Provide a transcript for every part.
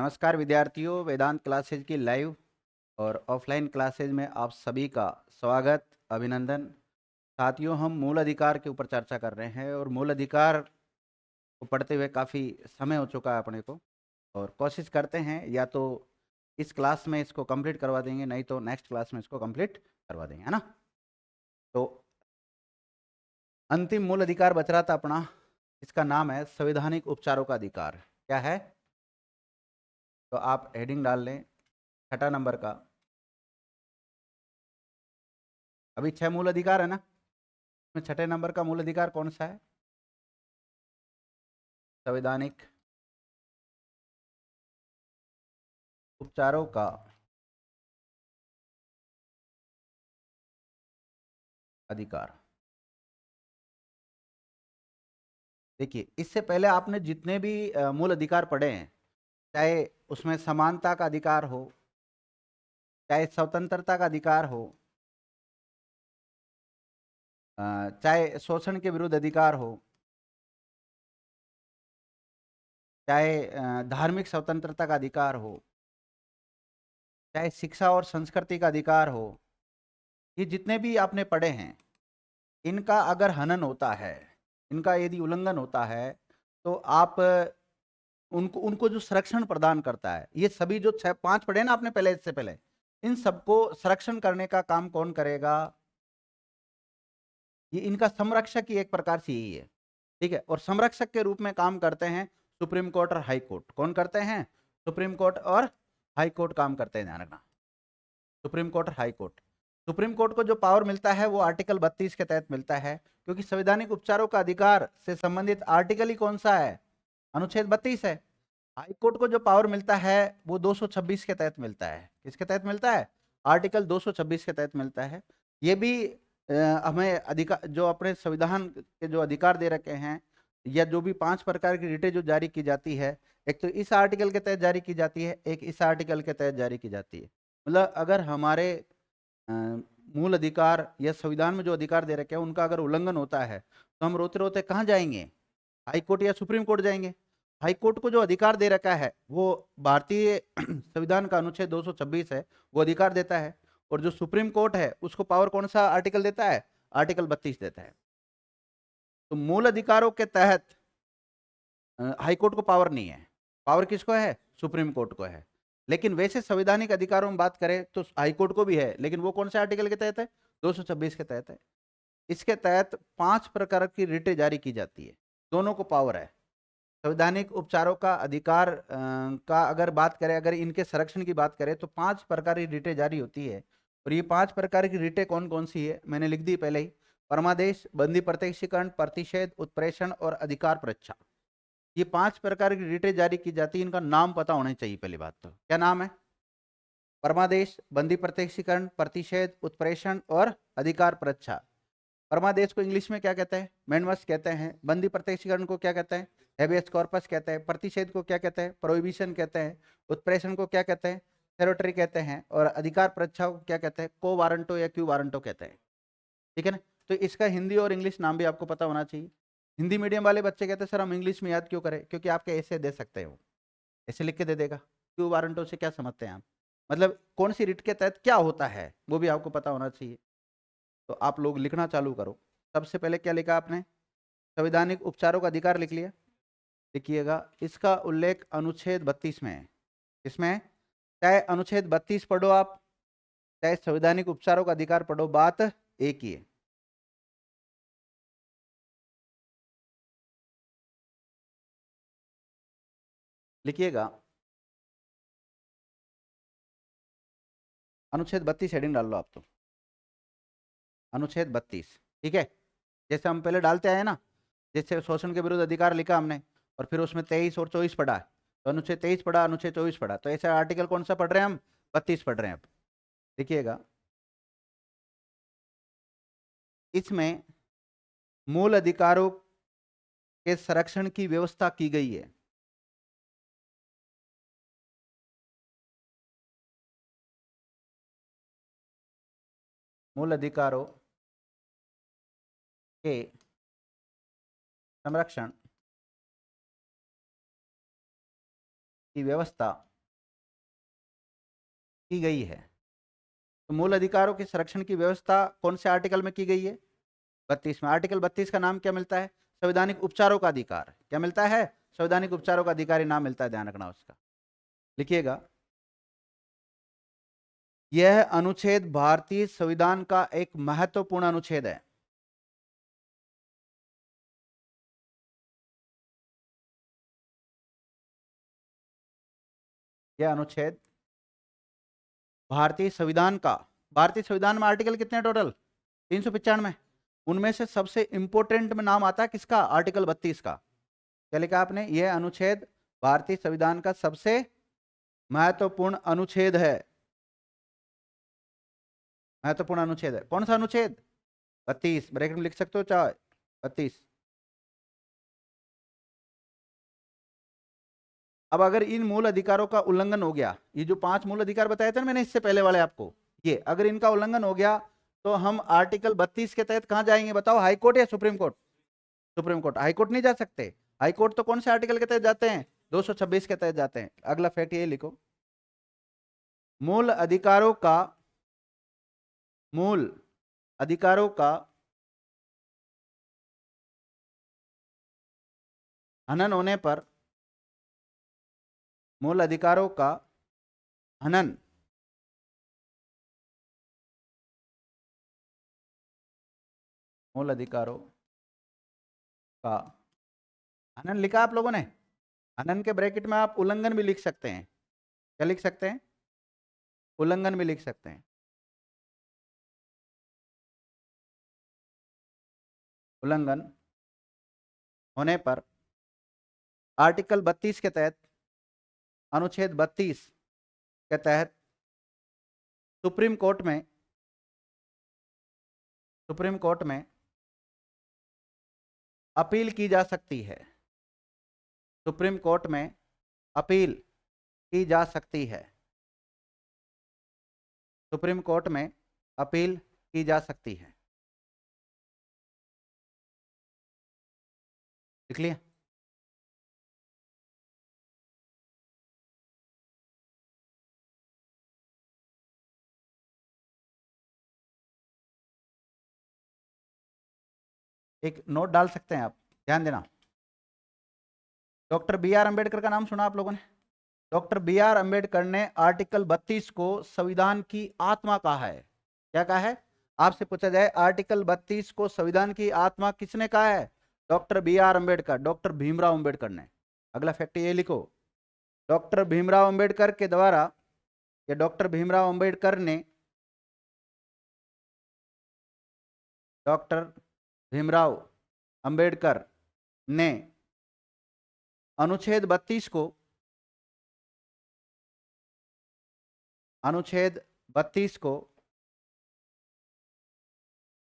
नमस्कार विद्यार्थियों, वेदांत क्लासेज की लाइव और ऑफलाइन क्लासेज में आप सभी का स्वागत, अभिनंदन। साथियों, हम मूल अधिकार के ऊपर चर्चा कर रहे हैं और मूल अधिकार को पढ़ते हुए काफ़ी समय हो चुका है अपने को, और कोशिश करते हैं या तो इस क्लास में इसको कंप्लीट करवा देंगे, नहीं तो नेक्स्ट क्लास में इसको कंप्लीट करवा देंगे, है ना। तो अंतिम मूल अधिकार बच रहा था अपना, इसका नाम है संवैधानिक उपचारों का अधिकार। क्या है? तो आप हेडिंग डाल लें 6 नंबर का। अभी 6 मूल अधिकार है ना, में 6 नंबर का मूल अधिकार कौन सा है? संवैधानिक उपचारों का अधिकार। देखिए, इससे पहले आपने जितने भी मूल अधिकार पढ़े हैं, चाहे उसमें समानता का अधिकार हो, चाहे स्वतंत्रता का अधिकार हो, चाहे शोषण के विरुद्ध अधिकार हो, चाहे धार्मिक स्वतंत्रता का अधिकार हो, चाहे शिक्षा और संस्कृति का अधिकार हो, ये जितने भी आपने पढ़े हैं, इनका अगर हनन होता है, इनका यदि उल्लंघन होता है, तो आप उनको उनको जो संरक्षण प्रदान करता है, ये सभी जो 5 पढ़े ना आपने पहले, इससे पहले, इन सबको संरक्षण करने का काम कौन करेगा? ये इनका संरक्षक ही एक प्रकार से यही है, ठीक है। और संरक्षक के रूप में काम करते हैं सुप्रीम कोर्ट और हाई कोर्ट। कौन करते हैं? सुप्रीम कोर्ट और हाई कोर्ट काम करते हैं, ध्यान रखना। सुप्रीम कोर्ट और हाई कोर्ट। सुप्रीम कोर्ट को जो पावर मिलता है वो आर्टिकल 32 के तहत मिलता है, क्योंकि संवैधानिक उपचारों का अधिकार से संबंधित आर्टिकल ही कौन सा है? अनुच्छेद 32 है। हाई कोर्ट को जो पावर मिलता है वो 226 के तहत मिलता है। किसके तहत मिलता है? आर्टिकल 226 के तहत मिलता है। ये भी हमें अधिकार, जो अपने संविधान के जो अधिकार दे रखे हैं, या जो भी 5 प्रकार की रिटें जो जारी की जाती है, एक तो इस आर्टिकल के तहत जारी की जाती है, एक इस आर्टिकल के तहत जारी की जाती है। मतलब अगर हमारे अ, मूल अधिकार या संविधान में जो अधिकार दे रखे हैं उनका अगर उल्लंघन होता है, तो हम रोते रोते कहाँ जाएंगे? हाई कोर्ट या सुप्रीम कोर्ट जाएंगे। हाई कोर्ट को जो अधिकार दे रखा है वो भारतीय संविधान का अनुच्छेद 226 है, वो अधिकार देता है। और जो सुप्रीम कोर्ट है उसको पावर कौन सा आर्टिकल देता है? आर्टिकल 32 देता है। तो मूल अधिकारों के तहत हाई कोर्ट को पावर नहीं है। पावर किसको है? सुप्रीम कोर्ट को है। लेकिन वैसे संवैधानिक अधिकारों में बात करें तो हाई कोर्ट को भी है, लेकिन वो कौन से आर्टिकल के तहत है? 226 के तहत है। इसके तहत 5 प्रकार की रिटें जारी की जाती है, दोनों को पावर है। संवैधानिक उपचारों का अधिकार का अगर बात करें, अगर इनके संरक्षण की बात करें, तो 5 प्रकार की रिटें जारी होती है। और ये 5 प्रकार की रिटें कौन कौन सी है मैंने लिख दी पहले ही। परमादेश, बंदी प्रत्यक्षीकरण, प्रतिषेध, उत्प्रेषण और अधिकार परीक्षा। ये 5 प्रकार की रिटें जारी की जाती है। इनका नाम पता होना चाहिए। पहली बात तो क्या नाम है? परमादेश, बंदी प्रत्यक्षीकरण, प्रतिषेध, उत्प्रेषण और अधिकार परीक्षा। परमादेश को इंग्लिश में क्या कहते हैं? मैनमस कहते हैं। बंदी प्रत्यक्षीकरण को क्या कहते हैं? हेबियस कॉर्पस कहते हैं। प्रतिषेध को क्या कहते हैं? प्रोहिबिशन कहते हैं। उत्प्रेषण को क्या कहते हैं? टेरिटरी कहते हैं। और अधिकार परीक्षा को क्या कहते हैं? को वारंटो या क्यू वारंटो कहते हैं। ठीक है ना। तो इसका हिंदी और इंग्लिश नाम भी आपको पता होना चाहिए। हिंदी मीडियम वाले बच्चे कहते हैं सर हम इंग्लिश में याद क्यों करें, क्योंकि आपके ऐसे दे सकते हो, ऐसे लिख के दे देगा। क्यू वारंटो से क्या समझते हैं आप? मतलब कौन सी रिट के तहत क्या होता है वो भी आपको पता होना चाहिए। तो आप लोग लिखना चालू करो। सबसे पहले क्या लिखा आपने? संवैधानिक उपचारों का अधिकार लिख लिया। लिखिएगा, इसका उल्लेख अनुच्छेद 32 में है। इसमें है? चाहे अनुच्छेद 32 पढ़ो आप, चाहे संवैधानिक उपचारों का अधिकार पढ़ो, बात एक ही है। लिखिएगा, अनुच्छेद 32 हेडिंग डाल लो आप तो। अनुच्छेद 32, ठीक है। जैसे हम पहले डालते आए ना, जैसे शोषण के विरुद्ध अधिकार लिखा हमने, और फिर उसमें 23 और 24 पढ़ा, तो अनुच्छेद 23 पढ़ा, अनुच्छेद 24 पढ़ा, तो ऐसे आर्टिकल कौन सा पढ़ रहे हैं हम? 32 पढ़ रहे हैं अब। देखिएगा, इसमें मूल अधिकारों के संरक्षण की व्यवस्था की गई है। मूल अधिकारों के संरक्षण की व्यवस्था की गई है। तो मूल अधिकारों के संरक्षण की व्यवस्था कौन से आर्टिकल में की गई है? 32 में। आर्टिकल 32 का नाम क्या मिलता है? संवैधानिक उपचारों का अधिकार। क्या मिलता है? संवैधानिक उपचारों का अधिकारी नाम मिलता है, ध्यान रखना उसका। लिखिएगा, यह अनुच्छेद भारतीय संविधान का एक महत्वपूर्ण अनुच्छेद है। यह अनुच्छेद भारतीय संविधान का, भारतीय संविधान में आर्टिकल कितने हैं टोटल? 395। उनमें से सबसे इंपोर्टेंट में नाम आता है किसका? आर्टिकल 32 का। क्या लिखा आपने? यह अनुच्छेद भारतीय संविधान का सबसे महत्वपूर्ण अनुच्छेद है। महत्वपूर्ण अनुच्छेद है। कौन सा अनुच्छेद? 32। ब्रैकेट में लिख सकते हो चाहे 32। अब अगर इन मूल अधिकारों का उल्लंघन हो गया, ये जो 5 मूल अधिकार बताए थे ना मैंने इससे पहले वाले आपको, ये अगर इनका उल्लंघन हो गया तो हम आर्टिकल 32 के तहत कहां जाएंगे बताओ? हाई कोर्ट या supreme court? Supreme court. High court नहीं जा सकते। हाई कोर्ट तो कौन से आर्टिकल के तहत जाते हैं? 226 के तहत जाते हैं। अगला फैक्ट ये लिखो, मूल अधिकारों का, मूल अधिकारों का हनन होने पर, मूल अधिकारों का हनन मूल अधिकारों का हनन लिखा आप लोगों ने? हनन के ब्रैकेट में आप उल्लंघन भी लिख सकते हैं। क्या लिख सकते हैं? उल्लंघन भी लिख सकते हैं। उल्लंघन होने पर आर्टिकल 32 के तहत, अनुच्छेद 32 के तहत सुप्रीम कोर्ट में, सुप्रीम कोर्ट में अपील की जा सकती है। सुप्रीम कोर्ट में अपील की जा सकती है। सुप्रीम कोर्ट में अपील की जा सकती है। लिख लिया? एक नोट डाल सकते हैं आप, ध्यान देना। डॉक्टर बी आर अंबेडकर का नाम सुना आप लोगों ने? डॉक्टर बी आर अंबेडकर ने आर्टिकल 32 को संविधान की आत्मा कहा है। क्या कहा है? आपसे पूछा जाए आर्टिकल 32 को संविधान की आत्मा किसने कहा है? Doctor B R Ambedkar, doctor Bhimrao Ambedkar ने। अगला फैक्ट ये लिखो, डॉक्टर भीमराव अंबेडकर के द्वारा, या डॉक्टर भीमराव अंबेडकर ने, डॉक्टर भीमराव अंबेडकर ने अनुच्छेद 32 को, अनुच्छेद 32 को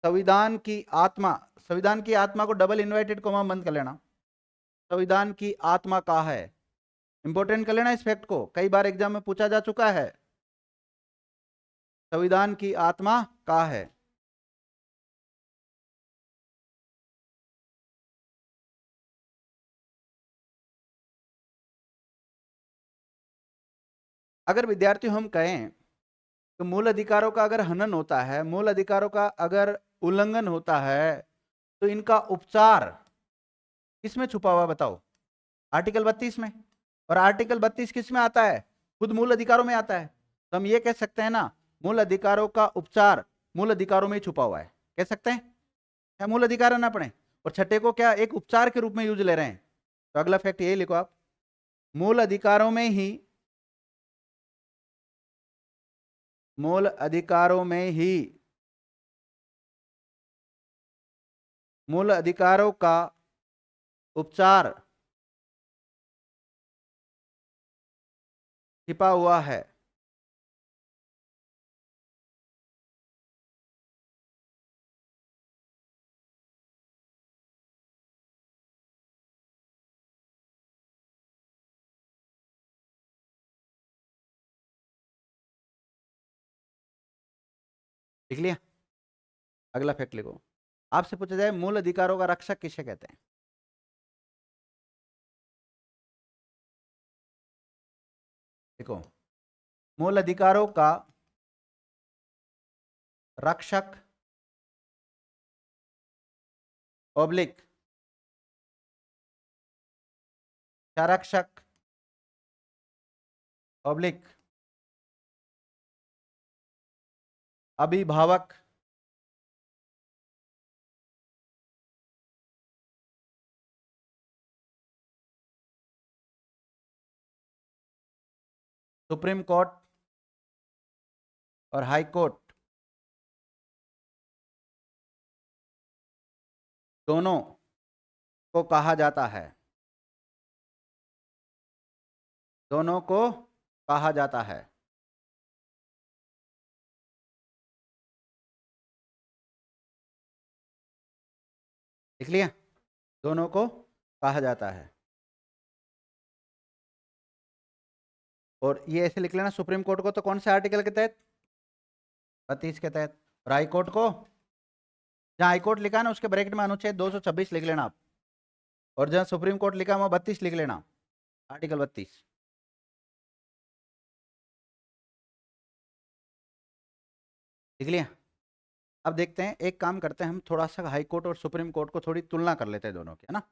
संविधान की आत्मा, संविधान की आत्मा को डबल इन्वर्टेड कोमा बंद कर लेना, संविधान की आत्मा कहा है। इंपॉर्टेंट कर लेना इस फैक्ट को, कई बार एग्जाम में पूछा जा चुका है। संविधान की आत्मा कहा है। अगर विद्यार्थी हम कहें तो मूल अधिकारों का अगर हनन होता है, मूल अधिकारों का अगर उल्लंघन होता है, तो इनका उपचार किसमें छुपा हुआ बताओ? आर्टिकल 32 में। और आर्टिकल 32 किस में आता है? खुद मूल अधिकारों में आता है। तो हम ये कह सकते हैं ना, मूल अधिकारों का उपचार मूल अधिकारों में ही छुपा हुआ है। कह सकते हैं? क्या मूल अधिकार ना पड़े और छठे को क्या एक उपचार के रूप में यूज ले रहे हैं? तो अगला फैक्ट यही लिखो आप, मूल अधिकारों में ही, मूल अधिकारों में ही, मूल अधिकारों का उपचार छिपा हुआ है। लिख लिया? अगला फैक्ट लिखो, आपसे पूछा जाए मूल अधिकारों का रक्षक किसे कहते हैं? देखो, मूल अधिकारों का रक्षक ऑब्लिक संरक्षक ऑब्लिक अभिभावक सुप्रीम कोर्ट और हाई कोर्ट दोनों को कहा जाता है, दोनों को कहा जाता है। लिख लिया? दोनों को कहा जाता है। और ये ऐसे लिख लेना, सुप्रीम कोर्ट को तो कौन से आर्टिकल के तहत? 32 के तहत। और हाई कोर्ट को, जहां हाई कोर्ट लिखा है ना उसके ब्रैकेट में अनुच्छेद 226 लिख लेना आप, और जहां सुप्रीम कोर्ट लिखा है वहां 32 लिख लेना, आर्टिकल 32। लिख लिया? अब देखते हैं, एक काम करते हैं, हम थोड़ा सा हाई कोर्ट और सुप्रीम कोर्ट को थोड़ी तुलना कर लेते हैं दोनों की, है ना।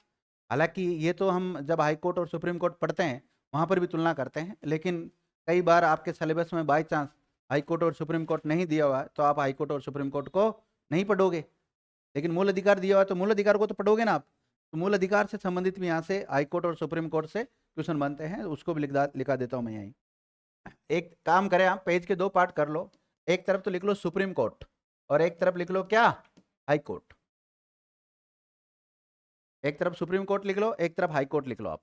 हालांकि ये तो हम जब हाई कोर्ट और सुप्रीम कोर्ट पढ़ते हैं वहां पर भी तुलना करते हैं, लेकिन कई बार आपके सिलेबस में बाई चांस हाई कोर्ट और सुप्रीम कोर्ट नहीं दिया हुआ है तो आप हाई कोर्ट और सुप्रीम कोर्ट को नहीं पढ़ोगे, लेकिन मूल अधिकार दिया हुआ है तो मूल अधिकार को तो पढ़ोगे ना आप। तो मूल अधिकार से संबंधित भी यहाँ से हाई कोर्ट और सुप्रीम कोर्ट से क्वेश्चन बनते हैं, उसको भी लिखा देता हूँ मैं यहीं। एक काम करें, आप पेज के 2 पार्ट कर लो, एक तरफ तो लिख लो सुप्रीम कोर्ट और एक तरफ लिख लो क्या, हाई कोर्ट। एक तरफ सुप्रीम कोर्ट लिख लो, एक तरफ हाई कोर्ट लिख लो आप।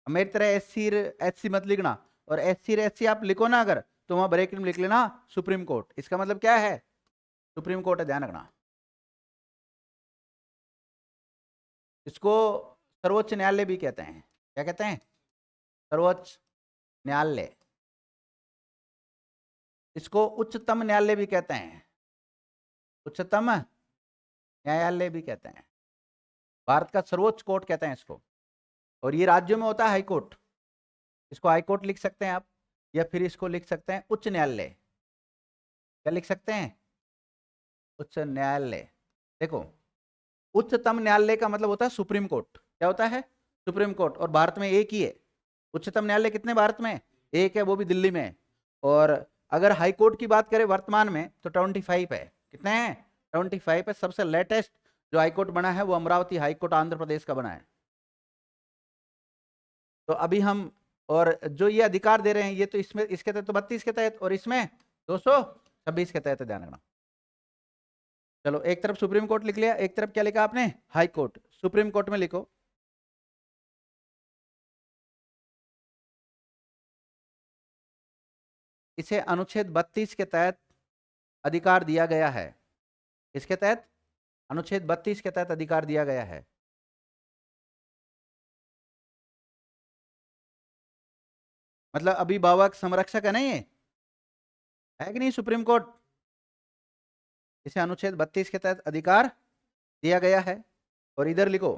मेरी तरह एससी मत लिखना, और एससी आप लिखो ना अगर, तो वहां ब्रैकेट में लिख लेना सुप्रीम कोर्ट। इसका मतलब क्या है, सुप्रीम कोर्ट है, ध्यान रखना। इसको सर्वोच्च न्यायालय भी कहते हैं। क्या कहते हैं? सर्वोच्च न्यायालय। इसको उच्चतम न्यायालय भी कहते हैं, उच्चतम न्यायालय भी कहते हैं। भारत का सर्वोच्च कोर्ट कहते हैं इसको। और ये राज्यों में होता है हाई कोर्ट, इसको हाई कोर्ट लिख सकते हैं आप, या फिर इसको लिख सकते हैं उच्च न्यायालय। क्या लिख सकते हैं? उच्च न्यायालय। देखो, उच्चतम न्यायालय का मतलब होता है सुप्रीम कोर्ट। क्या होता है? Supreme court. और भारत में एक ही है उच्चतम न्यायालय। कितने भारत में? एक है, वो भी दिल्ली में। और अगर हाई कोर्ट की बात करें वर्तमान में तो 25 है। कितने हैं? 25 है। सबसे लेटेस्ट जो हाई कोर्ट बना है वो अमरावती हाई कोर्ट आंध्र प्रदेश का बना है। तो अभी हम, और जो ये अधिकार दे रहे हैं ये तो इसमें, इसके तहत तो 32 के तहत, और इसमें 226 के तहत, ध्यान रखना। चलो, एक तरफ सुप्रीम कोर्ट लिख लिया, एक तरफ क्या लिखा आपने? High court. सुप्रीम कोर्ट में लिखो, इसे अनुच्छेद 32 के तहत अधिकार दिया गया है। इसके तहत, अनुच्छेद 32 के तहत अधिकार दिया गया है। मतलब अभिभावक संरक्षक है ना ये, है कि नहीं सुप्रीम कोर्ट? इसे अनुच्छेद 32 के तहत अधिकार दिया गया है। और इधर लिखो,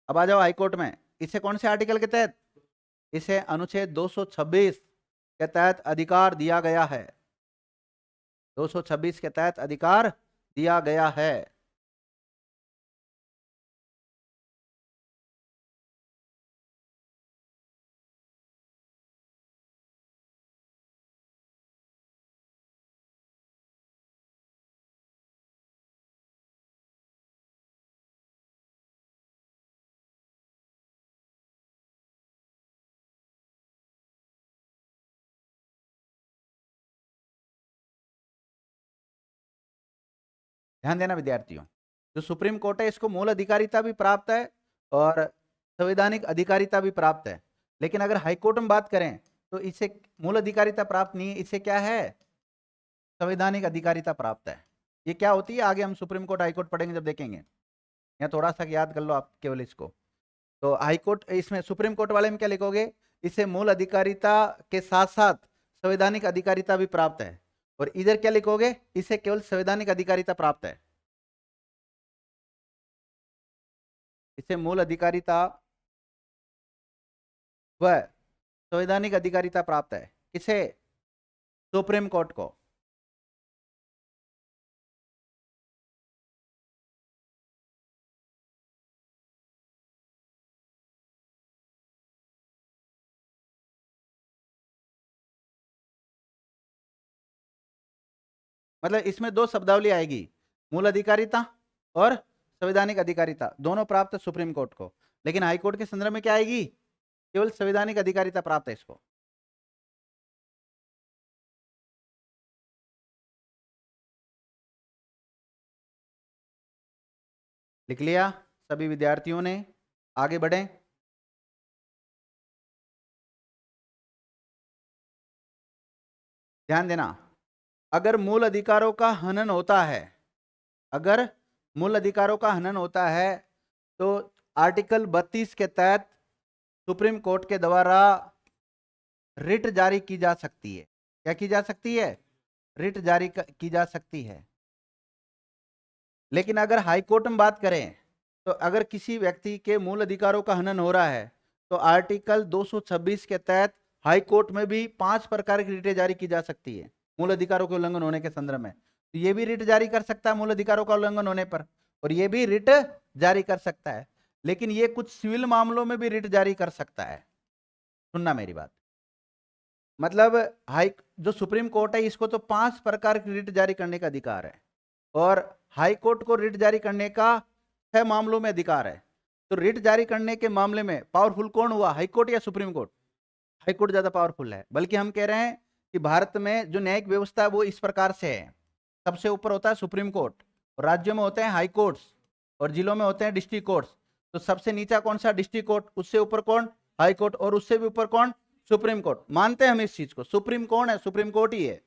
अब आ जाओ हाई कोर्ट में, इसे कौन से आर्टिकल के तहत? इसे अनुच्छेद 226 के तहत अधिकार दिया गया है। 226 के तहत अधिकार दिया गया है। ध्यान देना विद्यार्थियों, जो सुप्रीम कोर्ट है इसको मूल अधिकारिता भी प्राप्त है और संवैधानिक अधिकारिता भी प्राप्त है। लेकिन अगर हाई कोर्ट में बात करें तो इसे मूल अधिकारिता प्राप्त नहीं है, इसे क्या है? संवैधानिक अधिकारिता प्राप्त है। ये क्या होती है आगे हम सुप्रीम कोर्ट हाई कोर्ट पढ़ेंगे जब देखेंगे। यहाँ थोड़ा सा याद कर लो आप केवल इसको। तो हाई कोर्ट, इसमें सुप्रीम कोर्ट वाले में क्या लिखोगे? इसे मूल अधिकारिता के साथ साथ संवैधानिक अधिकारिता भी प्राप्त है। और इधर क्या लिखोगे? इसे केवल संवैधानिक अधिकारिता प्राप्त है। इसे मूल अधिकारिता व संवैधानिक अधिकारिता प्राप्त है। किसे? सुप्रीम कोर्ट को। मतलब इसमें दो शब्दावली आएगी, मूल अधिकारिता और संवैधानिक अधिकारिता, दोनों प्राप्त है सुप्रीम कोर्ट को। लेकिन हाई कोर्ट के संदर्भ में क्या आएगी? केवल संवैधानिक अधिकारिता प्राप्त है इसको। लिख लिया सभी विद्यार्थियों ने? आगे बढ़ें। ध्यान देना, अगर मूल अधिकारों का हनन होता है, अगर मूल अधिकारों का हनन होता है तो आर्टिकल 32 के तहत सुप्रीम कोर्ट के द्वारा रिट जारी की जा सकती है। क्या की जा सकती है? रिट जारी की जा सकती है। लेकिन अगर हाई कोर्ट में बात करें तो अगर किसी व्यक्ति के मूल अधिकारों का हनन हो रहा है तो आर्टिकल 226 के तहत हाई कोर्ट में भी 5 प्रकार की रिटें जारी की जा सकती है मूल अधिकारों के उल्लंघन होने के संदर्भ में। तो ये भी रिट जारी कर सकता है मूल अधिकारों का उल्लंघन होने पर, और ये भी रिट जारी कर सकता है। लेकिन ये कुछ सिविल मामलों में भी रिट जारी कर सकता है। सुनना मेरी बात, मतलब हाई जो सुप्रीम कोर्ट है इसको तो 5 प्रकार की रिट जारी करने का अधिकार है, और हाई कोर्ट को रिट जारी करने का 6 मामलों में अधिकार है। तो रिट जारी करने के मामले में पावरफुल कौन हुआ, हाई कोर्ट या सुप्रीम कोर्ट? हाई कोर्ट ज्यादा पावरफुल है। बल्कि हम कह रहे हैं कि भारत में जो न्यायिक व्यवस्था है वो इस प्रकार से है, सबसे ऊपर होता है सुप्रीम कोर्ट, और राज्यों में होते हैं हाई कोर्ट्स, और जिलों में होते हैं डिस्ट्रिक्ट कोर्ट्स। तो सबसे नीचा कौन सा? डिस्ट्रिक्ट कोर्ट, उससे ऊपर कौन? हाई कोर्ट, और उससे भी ऊपर कौन? Supreme court. मानते हैं हम इस चीज को, सुप्रीम कौन है? सुप्रीम कोर्ट ही है।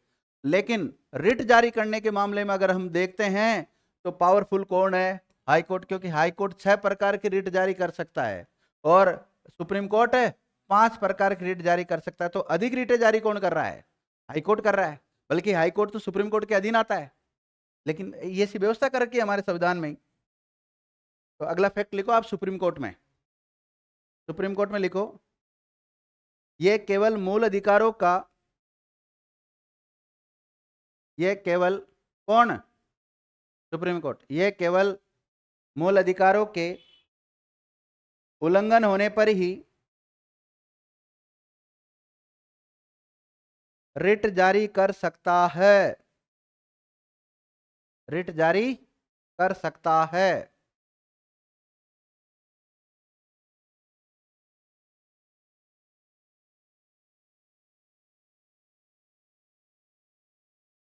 लेकिन रिट जारी करने के मामले में अगर हम देखते हैं तो पावरफुल कौन है? हाई कोर्ट, क्योंकि हाई कोर्ट 6 प्रकार की रिट जारी कर सकता है और सुप्रीम कोर्ट 5 प्रकार की रिट जारी कर सकता है। तो अधिक रिटें जारी कौन कर रहा है? हाई कोर्ट कर रहा है। बल्कि हाई कोर्ट तो सुप्रीम कोर्ट के अधीन आता है, लेकिन ये सी व्यवस्था कर रखी है हमारे संविधान में। तो अगला फैक्ट लिखो आप सुप्रीम कोर्ट में, सुप्रीम कोर्ट में लिखो, ये केवल मूल अधिकारों का, ये केवल कौन? सुप्रीम कोर्ट, ये केवल मूल अधिकारों के उल्लंघन होने पर ही रिट जारी कर सकता है, रिट जारी कर सकता है।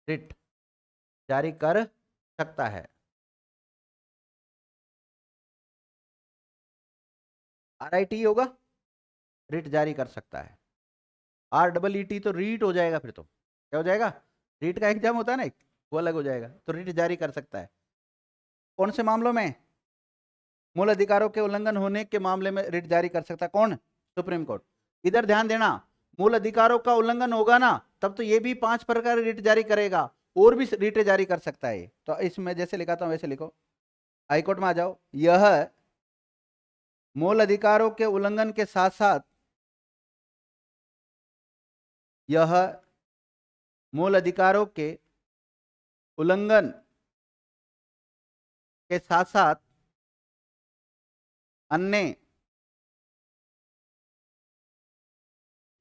रिट जारी कर सकता है। RIT होगा, रिट जारी कर सकता है। REET तो रीट हो जाएगा, फिर तो क्या हो जाएगा? रीट का एग्जाम होता है ना एक, वो अलग हो जाएगा। तो रिट जारी कर सकता है कौन से मामलों में? मूल अधिकारों के उल्लंघन होने के मामले में रिट जारी कर सकता है कौन? Supreme court. इधर ध्यान देना, मूल अधिकारों का उल्लंघन होगा ना तब तो ये भी 5 प्रकार रिट जारी करेगा, और भी रिट जारी कर सकता है। तो इसमें जैसे लिखा था वैसे लिखो, हाईकोर्ट में आ जाओ, यह मूल अधिकारों के उल्लंघन के साथ साथ, यह मूल अधिकारों के उल्लंघन के साथ साथ अन्य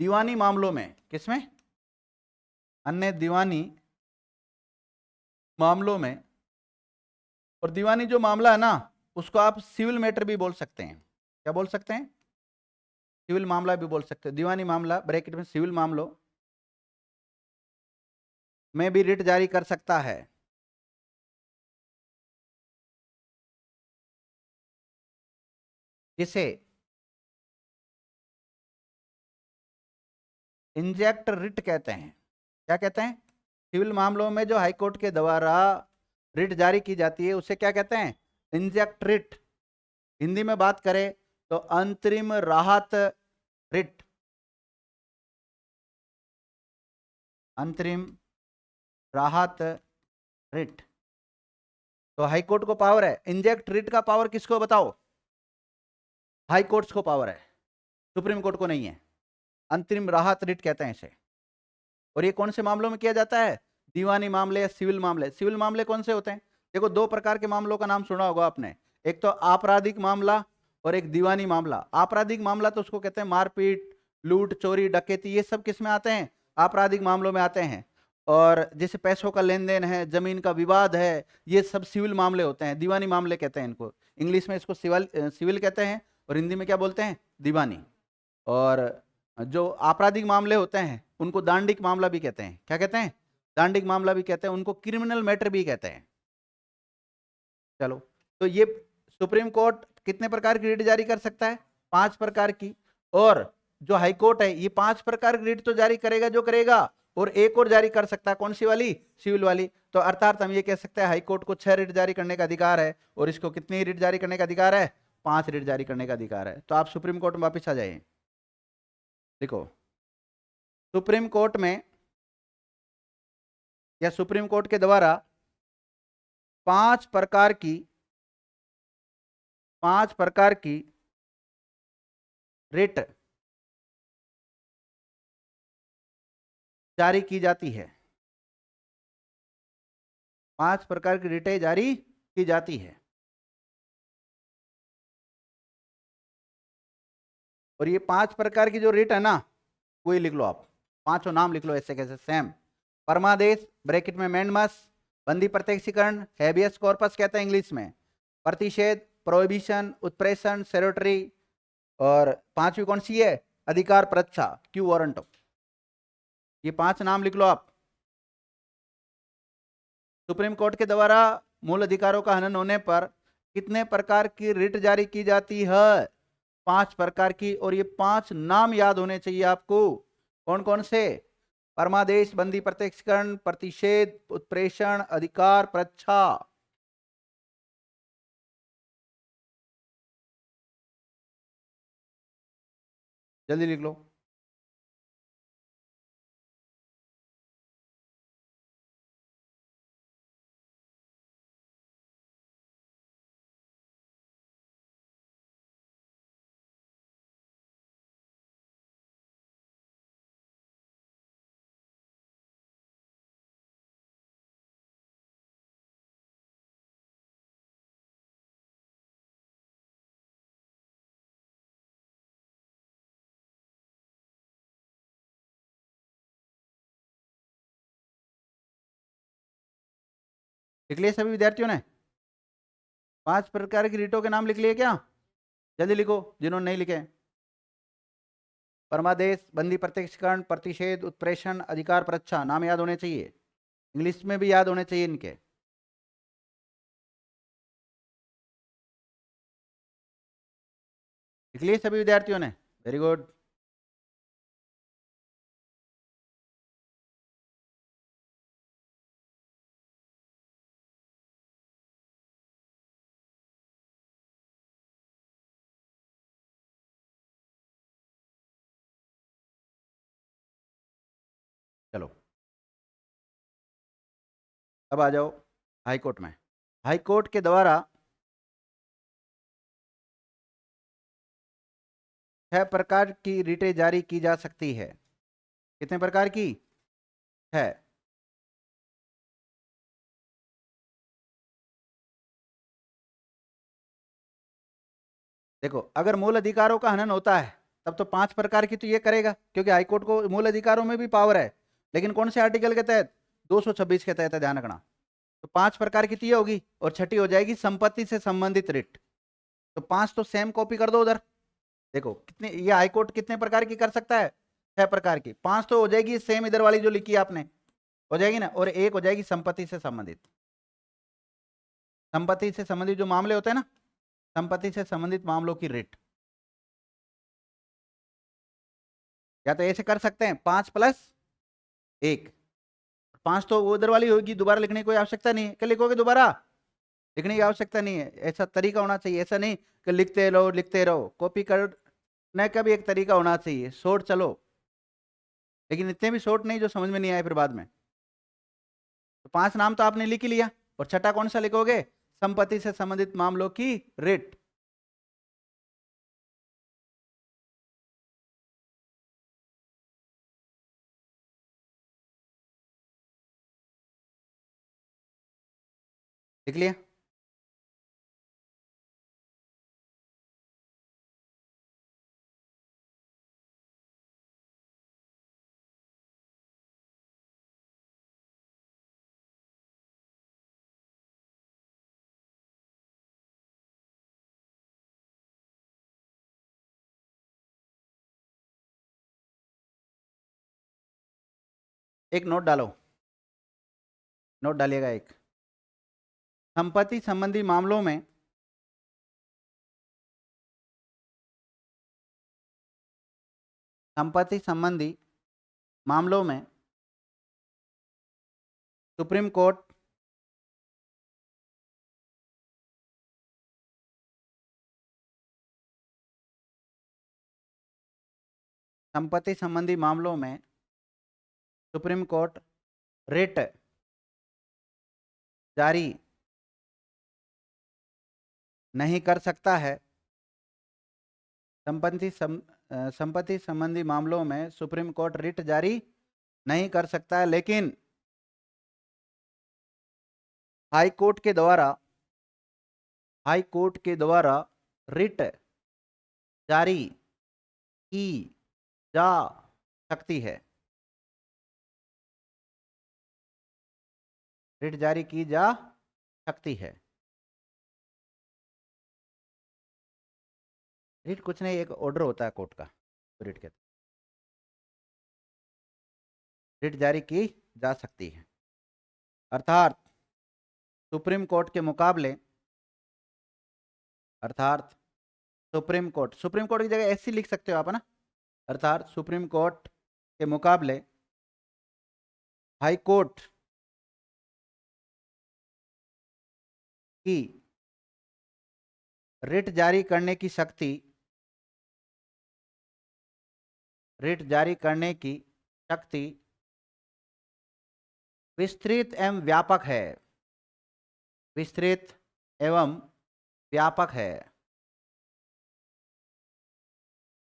दीवानी मामलों में, किसमें? अन्य दीवानी मामलों में। और दीवानी जो मामला है ना उसको आप सिविल मैटर भी बोल सकते हैं। क्या बोल सकते हैं? सिविल मामला भी बोल सकते हैं। दीवानी मामला ब्रैकेट में सिविल मामलों में भी रिट जारी कर सकता है। जिसे इंजेक्ट रिट कहते हैं। क्या कहते हैं? सिविल मामलों में जो हाईकोर्ट के द्वारा रिट जारी की जाती है उसे क्या कहते हैं? Inject writ. हिंदी में बात करें तो अंतरिम राहत रिट, अंतरिम राहत रिट। तो हाई कोर्ट को पावर है, इंजेक्ट रिट का पावर किसको बताओ? हाई कोर्ट्स को पावर है, सुप्रीम कोर्ट को नहीं है। अंतरिम राहत रिट कहते हैं इसे। और ये कौन से मामलों में किया जाता है? दीवानी मामले या सिविल मामले। सिविल मामले कौन से होते हैं? देखो, दो प्रकार के मामलों का नाम सुना होगा आपने, एक तो आपराधिक मामला और एक दीवानी मामला। आपराधिक मामला तो उसको कहते हैं मारपीट, लूट, चोरी, डकैती, ये सब किस में आते हैं? आपराधिक मामलों में आते हैं। और जैसे पैसों का लेन देन है, जमीन का विवाद है, ये सब सिविल मामले होते हैं, दीवानी मामले कहते हैं इनको। इंग्लिश में इसको सिविल कहते हैं और हिंदी में क्या बोलते हैं? दीवानी। और जो आपराधिक मामले होते हैं उनको दांडिक मामला भी कहते हैं। क्या कहते हैं? दांडिक मामला भी कहते हैं, उनको क्रिमिनल मैटर भी कहते हैं। चलो, तो ये सुप्रीम कोर्ट कितने प्रकार की रिट जारी कर सकता है? 5 प्रकार की। और जो हाई कोर्ट है ये 5 प्रकार की रिट तो जारी करेगा जो करेगा, और एक और जारी कर सकता है। कौन सी वाली? सिविल वाली। तो अर्थात हम ये कह सकते हैं हाई कोर्ट को 6 रिट जारी करने का अधिकार है और इसको कितनी रिट जारी करने का अधिकार है? 5 रिट जारी करने का अधिकार है। तो आप सुप्रीम कोर्ट में वापिस आ जाइए। देखो, सुप्रीम कोर्ट में या सुप्रीम कोर्ट के द्वारा 5 प्रकार की रिट जारी की जाती है। 5 प्रकार की रिटें जारी की जाती है। और ये 5 प्रकार की जो रिट है ना, वही लिख लो आप, पांचों नाम लिख लो ऐसे कैसे सेम। परमादेश ब्रैकेट में मैंडमस, बंदी प्रत्यक्षीकरण, हैबियस कॉर्पस कहते हैं इंग्लिश में, प्रतिषेध, प्रोहिबिशन, उत्प्रेषण, सेरोटरी, और पांचवी कौन सी है? अधिकार प्रच्छा, क्यू वारंट। ये 5 नाम लिख लो आप। सुप्रीम कोर्ट के द्वारा मूल अधिकारों का हनन होने पर कितने प्रकार की रिट जारी की जाती है? 5 प्रकार की। और ये 5 नाम याद होने चाहिए आपको। कौन कौन से? परमादेश, बंदी प्रत्यक्षीकरण, प्रतिषेध, उत्प्रेषण, अधिकार प्रच्छा। जल्दी लिख लो। लिख लिए सभी विद्यार्थियों ने? 5 प्रकार की रिटों के नाम लिख लिए क्या? जल्दी लिखो जिन्होंने नहीं लिखे। परमादेश, बंदी प्रत्यक्षीकरण, प्रतिषेध, उत्प्रेषण, अधिकार प्रच्छा, नाम याद होने चाहिए, इंग्लिश में भी याद होने चाहिए इनके। लिख लिए सभी विद्यार्थियों ने? Very good. चलो, अब आ जाओ हाई कोर्ट में। हाई कोर्ट के द्वारा 6 प्रकार की रिटें जारी की जा सकती है। कितने प्रकार की है? देखो, अगर मूल अधिकारों का हनन होता है तब तो 5 प्रकार की तो ये करेगा, क्योंकि हाईकोर्ट को मूल अधिकारों में भी पावर है। लेकिन कौन से आर्टिकल के तहत? 226 के तहत है, ध्यान रखना। तो 5 प्रकार की तो ये होगी, और छठी हो जाएगी संपत्ति से संबंधित रिट। तो 5 तो सेम कॉपी कर दो उधर। देखो कितने, ये हाईकोर्ट कितने प्रकार की कर सकता है? 6 प्रकार की। 5 तो हो जाएगी सेम इधर वाली जो लिखी है आपने, हो जाएगी ना। और एक हो जाएगी संपत्ति से संबंधित। संपत्ति से संबंधित जो मामले होते हैं ना, संपत्ति से संबंधित मामलों की रिट, या तो ऐसे कर सकते हैं 5+1। 5 तो उधर वाली होगी, दोबारा लिखने की कोई आवश्यकता नहीं है। क्या लिखोगे दोबारा? लिखने की आवश्यकता नहीं है। ऐसा तरीका होना चाहिए, ऐसा नहीं कि लिखते रहो। कॉपी करने का भी एक तरीका होना चाहिए। शॉर्ट चलो, लेकिन इतने भी शॉर्ट नहीं जो समझ में नहीं आए फिर बाद में। तो 5 नाम तो आपने लिख ही लिया, और छठा कौन सा लिखोगे? संपत्ति से संबंधित मामलों की रिट। लिख लिया? एक नोट डालो, नोट डालिएगा एक। संपत्ति संबंधी मामलों में संपत्ति संबंधी मामलों में सुप्रीम कोर्ट संपत्ति संबंधी मामलों में सुप्रीम कोर्ट रिट जारी नहीं कर सकता है। संपत्ति संबंधी मामलों में सुप्रीम कोर्ट रिट जारी नहीं कर सकता है, लेकिन हाई कोर्ट के द्वारा रिट जारी की जा सकती है। रिट जारी की जा सकती है। रिट कुछ नहीं, एक ऑर्डर होता है कोर्ट का, रिट कहते, रिट जारी की जा सकती है। अर्थात सुप्रीम कोर्ट के मुकाबले, अर्थात सुप्रीम कोर्ट की जगह ऐसी लिख सकते हो आप, है ना? अर्थात सुप्रीम कोर्ट के मुकाबले हाई कोर्ट की रिट जारी करने की शक्ति, रिट जारी करने की शक्ति विस्तृत एवं व्यापक है। विस्तृत एवं व्यापक है।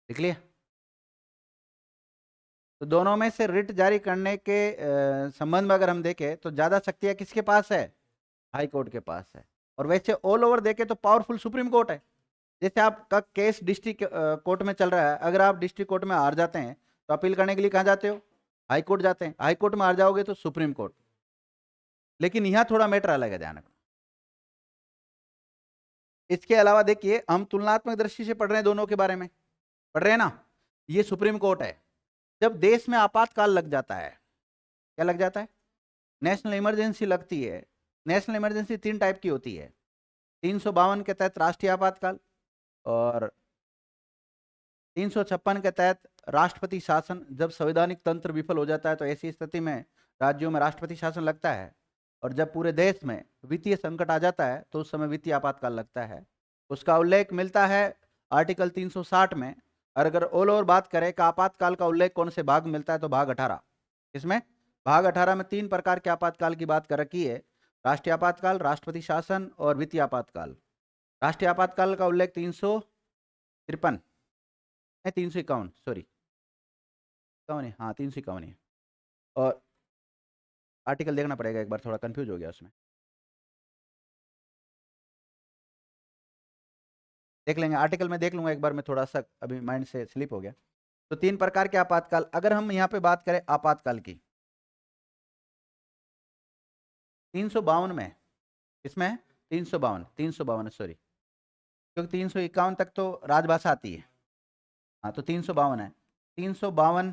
लिख लिया? तो दोनों में से रिट जारी करने के संबंध में अगर हम देखें तो ज्यादा शक्तियां किसके पास है? हाई कोर्ट के पास है। और वैसे ऑल ओवर देखें तो पावरफुल सुप्रीम कोर्ट है। जैसे आपका केस डिस्ट्रिक्ट कोर्ट में चल रहा है, अगर आप डिस्ट्रिक्ट कोर्ट में हार जाते हैं तो अपील करने के लिए कहाँ जाते हो? हाई कोर्ट जाते हैं। हाई कोर्ट में हार जाओगे तो सुप्रीम कोर्ट। लेकिन यहाँ थोड़ा मैटर अलग है, ध्यान रखना। इसके अलावा देखिए, हम तुलनात्मक दृष्टि से पढ़ रहे हैं, दोनों के बारे में पढ़ रहे हैं ना। ये सुप्रीम कोर्ट है। जब देश में आपातकाल लग जाता है, क्या लग जाता है? नेशनल इमरजेंसी लगती है। नेशनल इमरजेंसी 3 टाइप की होती है। 352 के तहत राष्ट्रीय आपातकाल, और 356 के तहत राष्ट्रपति शासन। जब संवैधानिक तंत्र विफल हो जाता है तो ऐसी स्थिति में राज्यों में राष्ट्रपति शासन लगता है। और जब पूरे देश में वित्तीय संकट आ जाता है तो उस समय वित्तीय आपातकाल लगता है। उसका उल्लेख मिलता है आर्टिकल 360 में। और अगर ऑल ओवर बात करें कि आपातकाल का उल्लेख कौन से भाग में मिलता है, तो भाग 18। इसमें भाग 18 में 3 प्रकार के आपातकाल की बात कर रखी है: राष्ट्रीय आपातकाल, राष्ट्रपति शासन और वित्तीय आपातकाल। राष्ट्रीय आपातकाल का उल्लेख 353 नहीं 351, सॉरी 51, हाँ 351 है। और आर्टिकल देखना पड़ेगा एक बार, थोड़ा कंफ्यूज हो गया उसमें, देख लेंगे आर्टिकल में, देख लूंगा एक बार, मैं थोड़ा सा अभी माइंड से स्लिप हो गया। तो 3 प्रकार के आपातकाल, अगर हम यहाँ पे बात करें आपातकाल की, 352 में, इसमें 352 सॉरी, क्योंकि 351 तक तो राजभाषा आती है। हाँ तो 352 है। 352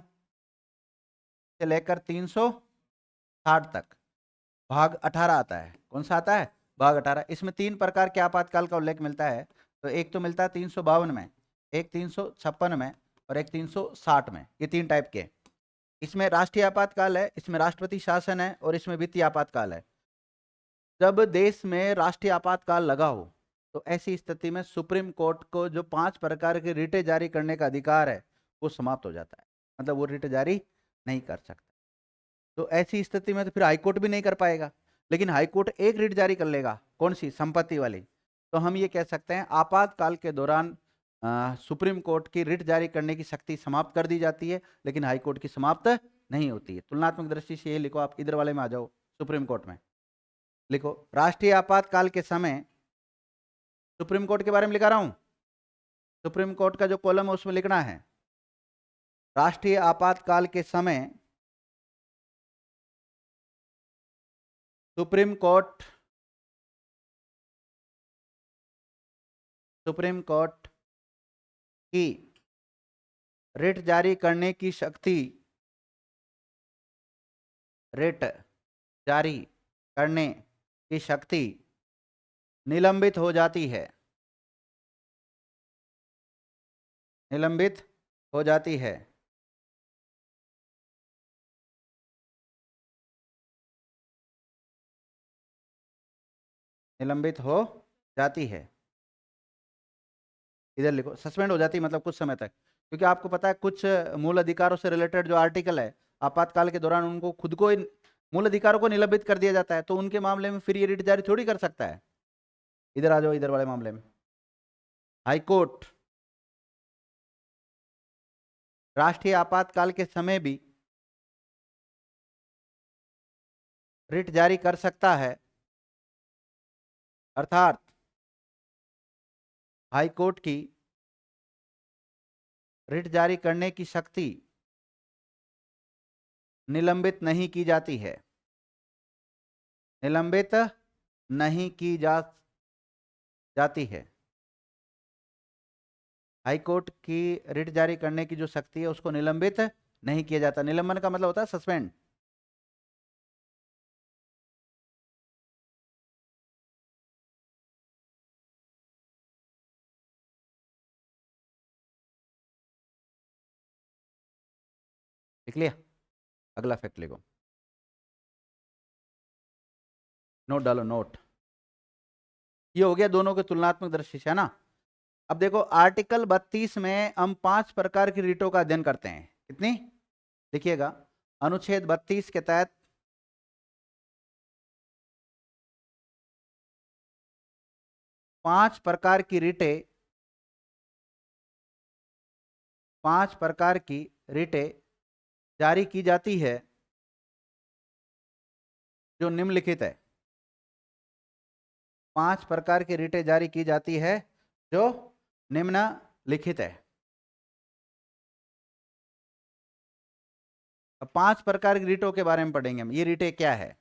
से लेकर 360 तक भाग 18 आता है। कौन सा आता है? भाग 18। इसमें 3 प्रकार के आपातकाल का उल्लेख मिलता है। तो एक तो मिलता है 352 में, एक 356 में और एक 360 में। ये 3 टाइप के। इसमें राष्ट्रीय आपातकाल है, इसमें राष्ट्रपति शासन है और इसमें वित्तीय आपातकाल है। जब देश में राष्ट्रीय आपातकाल लगा हो तो ऐसी स्थिति में सुप्रीम कोर्ट को जो 5 प्रकार के रिटें जारी करने का अधिकार है वो समाप्त हो जाता है। मतलब वो रिट जारी नहीं कर सकता। तो ऐसी स्थिति में तो फिर हाईकोर्ट भी नहीं कर पाएगा। लेकिन हाईकोर्ट एक रिट जारी कर लेगा, कौन सी? संपत्ति वाली। तो हम ये कह सकते हैं आपातकाल के दौरान सुप्रीम कोर्ट की रिट जारी करने की शक्ति समाप्त कर दी जाती है, लेकिन हाईकोर्ट की समाप्त नहीं होती है। तुलनात्मक दृष्टि से ये लिखो आप, इधर वाले में आ जाओ, सुप्रीम कोर्ट में। लिखो, राष्ट्रीय आपातकाल के समय, सुप्रीम कोर्ट के बारे में लिखा रहा हूं, सुप्रीम कोर्ट का जो कॉलम है उसमें लिखना है, राष्ट्रीय आपातकाल के समय सुप्रीम कोर्ट की रिट जारी करने की शक्ति, रिट जारी करने की शक्ति निलंबित हो जाती है, निलंबित हो जाती है। निलंबित हो जाती है, इधर लिखो, सस्पेंड हो जाती है मतलब कुछ समय तक, क्योंकि आपको पता है कुछ मूल अधिकारों से रिलेटेड जो आर्टिकल है आपातकाल के दौरान उनको खुद को मूल अधिकारों को निलंबित कर दिया जाता है, तो उनके मामले में फिर ये रिट जारी थोड़ी कर सकता है। इधर आ जाओ, इधर वाले मामले में हाई कोर्ट राष्ट्रीय आपातकाल के समय भी रिट जारी कर सकता है, अर्थात हाई कोर्ट की रिट जारी करने की शक्ति निलंबित नहीं की जाती है, निलंबित नहीं की जाती है। हाई कोर्ट की रिट जारी करने की जो शक्ति है उसको निलंबित नहीं किया जाता। निलंबन का मतलब होता है सस्पेंड। लिख लिया? अगला फैक्ट लिखो, नोट डालो, नोट। ये हो गया दोनों के तुलनात्मक दृष्टि से, है ना। अब देखो आर्टिकल 32 में हम 5 प्रकार की रिटों का अध्ययन करते हैं। कितनी? देखिएगा, अनुच्छेद 32 के तहत 5 प्रकार की रिटें, 5 प्रकार की रिटें जारी की जाती है जो निम्नलिखित है। 5 प्रकार की रिटें जारी की जाती है जो निम्नलिखित है। अब 5 प्रकार की रिटों के बारे में पढ़ेंगे हम। ये रिटें क्या है?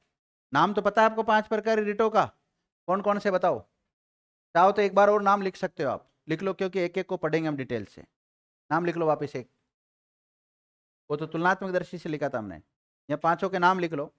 नाम तो पता है आपको 5 प्रकार की रिटों का? कौन कौन से बताओ? चाहो तो एक बार और नाम लिख सकते हो, आप लिख लो, क्योंकि एक एक को पढ़ेंगे हम डिटेल से। नाम लिख लो वापस एक, वो तो तुलनात्मक दृष्टि से लिखा था हमने, या 5 के नाम लिख लो।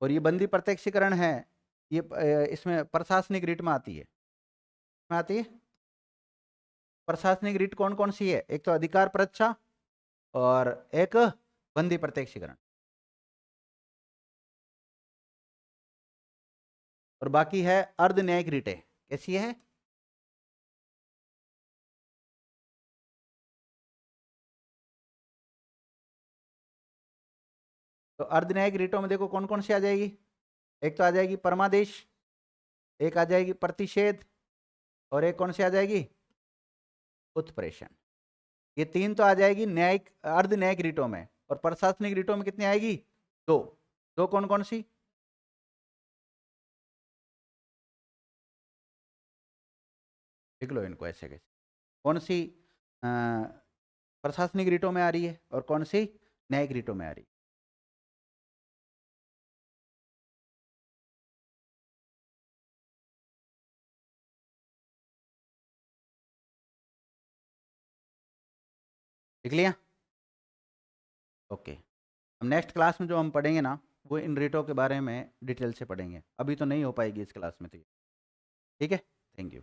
और ये बंदी प्रत्यक्षीकरण है, ये इसमें प्रशासनिक रिट में आती है, में आती है। प्रशासनिक रिट कौन कौन सी है? एक तो अधिकार परीक्षा और एक बंदी प्रत्यक्षीकरण, और बाकी है अर्ध न्यायिक रिटें। कैसी है? तो अर्ध न्यायिक रिटों में देखो कौन कौन सी आ जाएगी। एक तो आ जाएगी परमादेश, एक आ जाएगी प्रतिषेध, और एक कौन सी आ जाएगी? उत्प्रेषण। ये 3 तो आ जाएगी न्यायिक, अर्ध न्यायिक रिटों में। और प्रशासनिक रिटों में कितनी आएगी? 2। 2 कौन कौन सी? लिख लो इनको ऐसे कैसे, कौन सी प्रशासनिक रिटों में आ रही है और कौन सी न्यायिक रिटों में आ रही है। लिख लिया? ओके। हम नेक्स्ट क्लास में जो हम पढ़ेंगे ना, वो इन रिटों के बारे में डिटेल से पढ़ेंगे, अभी तो नहीं हो पाएगी इस क्लास में, तो ठीक है। Thank you.